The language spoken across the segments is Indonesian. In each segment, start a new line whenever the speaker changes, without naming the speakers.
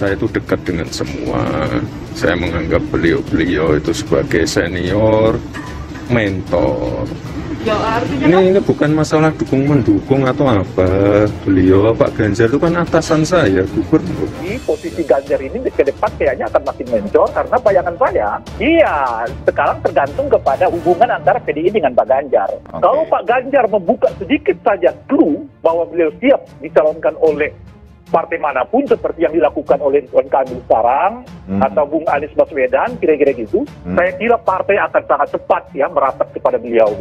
Saya itu dekat dengan semua. Saya menganggap beliau-beliau itu sebagai senior, mentor.
Ya, artinya
Ini bukan masalah dukung-mendukung atau apa. Beliau, Pak Ganjar itu kan atasan saya, gubernur.
Di posisi Ganjar ini ke depan kayaknya akan makin mencor karena bayangan saya, iya sekarang tergantung kepada hubungan antara PDI dengan Pak Ganjar. Kalau Pak Ganjar membuka sedikit saja clue bahwa beliau siap dicalonkan oleh partai manapun seperti yang dilakukan oleh Ridwan Kamil sekarang atau Bung Anies Baswedan, kira-kira gitu, saya kira partai akan sangat cepat ya merapat kepada beliau.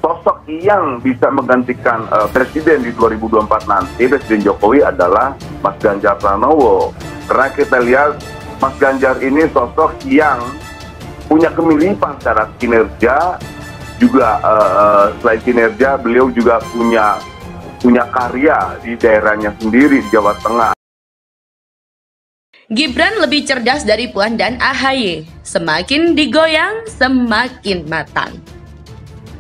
Sosok yang bisa menggantikan presiden di 2024 nanti, Presiden Jokowi adalah Mas Ganjar Pranowo. Karena kita lihat Mas Ganjar ini sosok yang punya kemiripan secara kinerja, juga selain kinerja beliau juga punya karya di daerahnya sendiri di Jawa Tengah.
Gibran lebih cerdas dari Puan dan AHY. Semakin digoyang, semakin matang.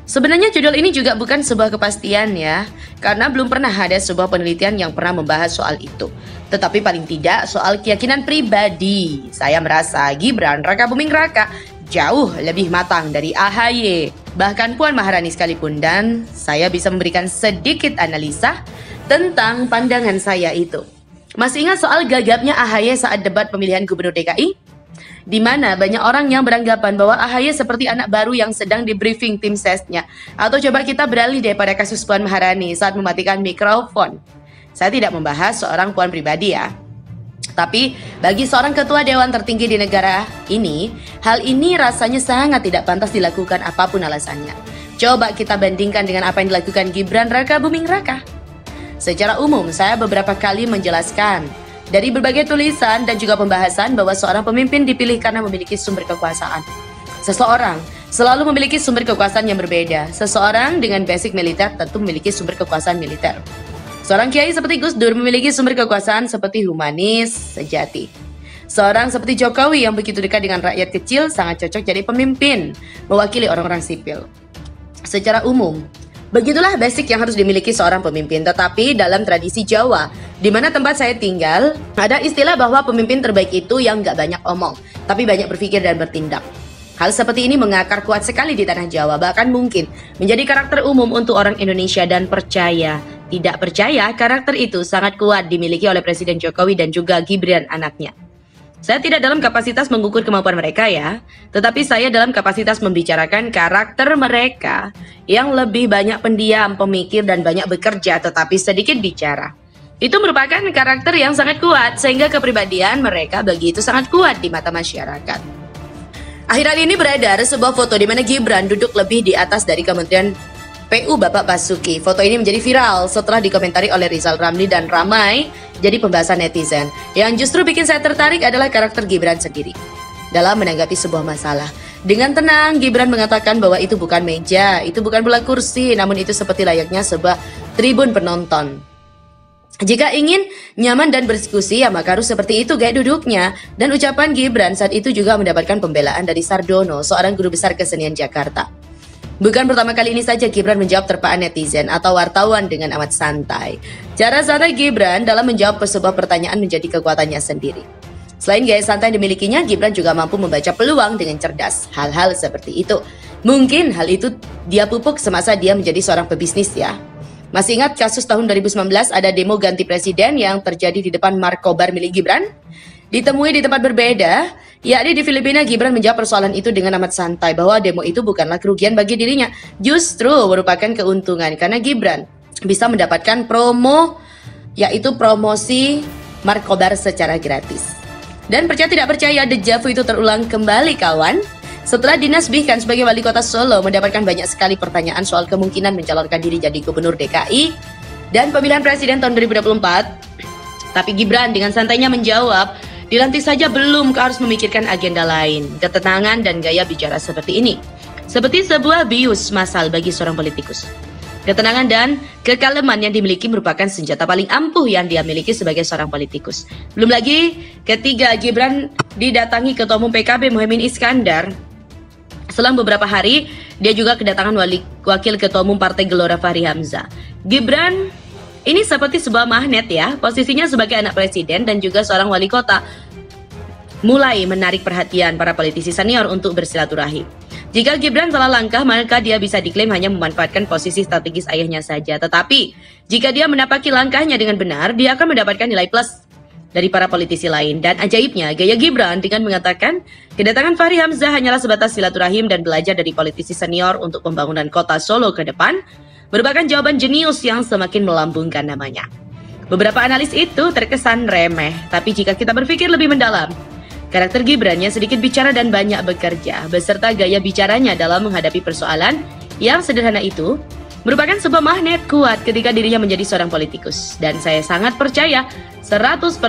Sebenarnya judul ini juga bukan sebuah kepastian ya, karena belum pernah ada sebuah penelitian yang pernah membahas soal itu. Tetapi paling tidak soal keyakinan pribadi. Saya merasa Gibran Raka Buming Raka jauh lebih matang dari AHY, bahkan Puan Maharani sekalipun, dan saya bisa memberikan sedikit analisa tentang pandangan saya itu. Masih ingat soal gagapnya AHY saat debat pemilihan gubernur DKI? Di mana banyak orang yang beranggapan bahwa AHY seperti anak baru yang sedang di briefing tim sesnya. Atau coba kita beralih daripada kasus Puan Maharani saat mematikan mikrofon. Saya tidak membahas seorang Puan pribadi ya. Tapi bagi seorang ketua dewan tertinggi di negara ini, hal ini rasanya sangat tidak pantas dilakukan apapun alasannya. Coba kita bandingkan dengan apa yang dilakukan Gibran Raka Buming Raka. Secara umum, saya beberapa kali menjelaskan dari berbagai tulisan dan juga pembahasan bahwa seorang pemimpin dipilih karena memiliki sumber kekuasaan. Seseorang selalu memiliki sumber kekuasaan yang berbeda. Seseorang dengan basic militer tentu memiliki sumber kekuasaan militer. Seorang kiai seperti Gus Dur memiliki sumber kekuasaan seperti humanis sejati. Seorang seperti Jokowi yang begitu dekat dengan rakyat kecil sangat cocok jadi pemimpin, mewakili orang-orang sipil. Secara umum, begitulah basic yang harus dimiliki seorang pemimpin. Tetapi dalam tradisi Jawa, di mana tempat saya tinggal, ada istilah bahwa pemimpin terbaik itu yang gak banyak omong, tapi banyak berpikir dan bertindak. Hal seperti ini mengakar kuat sekali di tanah Jawa, bahkan mungkin menjadi karakter umum untuk orang Indonesia, dan percaya tidak percaya, karakter itu sangat kuat dimiliki oleh Presiden Jokowi dan juga Gibran anaknya. Saya tidak dalam kapasitas mengukur kemampuan mereka ya, tetapi saya dalam kapasitas membicarakan karakter mereka yang lebih banyak pendiam, pemikir, dan banyak bekerja tetapi sedikit bicara. Itu merupakan karakter yang sangat kuat, sehingga kepribadian mereka begitu sangat kuat di mata masyarakat. Akhir-akhir ini beredar sebuah foto di mana Gibran duduk lebih di atas dari Kementerian PU Bapak Basuki. Foto ini menjadi viral setelah dikomentari oleh Rizal Ramli dan ramai jadi pembahasan netizen. Yang justru bikin saya tertarik adalah karakter Gibran sendiri dalam menanggapi sebuah masalah. Dengan tenang, Gibran mengatakan bahwa itu bukan meja, itu bukan bola kursi, namun itu seperti layaknya sebuah tribun penonton. Jika ingin nyaman dan berdiskusi, ya maka harus seperti itu gaya duduknya. Dan ucapan Gibran saat itu juga mendapatkan pembelaan dari Sardono, seorang guru besar kesenian Jakarta. Bukan pertama kali ini saja Gibran menjawab terpaan netizen atau wartawan dengan amat santai. Cara santai Gibran dalam menjawab sebuah pertanyaan menjadi kekuatannya sendiri. Selain gaya santai yang dimilikinya, Gibran juga mampu membaca peluang dengan cerdas. Hal-hal seperti itu, mungkin hal itu dia pupuk semasa dia menjadi seorang pebisnis ya. Masih ingat kasus tahun 2019 ada demo ganti presiden yang terjadi di depan Markobar milik Gibran? Ditemui di tempat berbeda, yakni di Filipina. Gibran menjawab persoalan itu dengan amat santai bahwa demo itu bukanlah kerugian bagi dirinya, justru merupakan keuntungan karena Gibran bisa mendapatkan promo, yaitu promosi Markobar secara gratis. Dan percaya tidak percaya, dejavu itu terulang kembali kawan. Setelah dinasbihkan sebagai wali kota Solo, mendapatkan banyak sekali pertanyaan soal kemungkinan mencalonkan diri jadi gubernur DKI dan pemilihan presiden tahun 2024. Tapi Gibran dengan santainya menjawab, dilantik saja belum, harus memikirkan agenda lain. Ketenangan dan gaya bicara seperti ini seperti sebuah bius massal bagi seorang politikus. Ketenangan dan kekaleman yang dimiliki merupakan senjata paling ampuh yang dia miliki sebagai seorang politikus. Belum lagi ketika Gibran didatangi Ketua Umum PKB Muhaimin Iskandar, selang beberapa hari dia juga kedatangan wakil Ketua Umum Partai Gelora Fahri Hamzah. Gibran Ini seperti sebuah magnet ya, posisinya sebagai anak presiden dan juga seorang wali kota mulai menarik perhatian para politisi senior untuk bersilaturahim. Jika Gibran salah langkah, maka dia bisa diklaim hanya memanfaatkan posisi strategis ayahnya saja. Tetapi, jika dia menapaki langkahnya dengan benar, dia akan mendapatkan nilai plus dari para politisi lain. Dan ajaibnya, gaya Gibran dengan mengatakan, kedatangan Fahri Hamzah hanyalah sebatas silaturahim dan belajar dari politisi senior untuk pembangunan kota Solo ke depan, merupakan jawaban jenius yang semakin melambungkan namanya. Beberapa analis itu terkesan remeh, tapi jika kita berpikir lebih mendalam, karakter Gibrannya sedikit bicara dan banyak bekerja, beserta gaya bicaranya dalam menghadapi persoalan yang sederhana itu, merupakan sebuah magnet kuat ketika dirinya menjadi seorang politikus. Dan saya sangat percaya 100%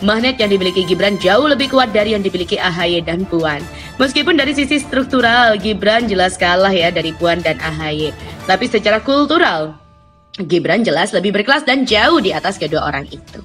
magnet yang dimiliki Gibran jauh lebih kuat dari yang dimiliki AHY dan Puan. Meskipun dari sisi struktural Gibran jelas kalah ya dari Puan dan AHY, tapi secara kultural Gibran jelas lebih berkelas dan jauh di atas kedua orang itu.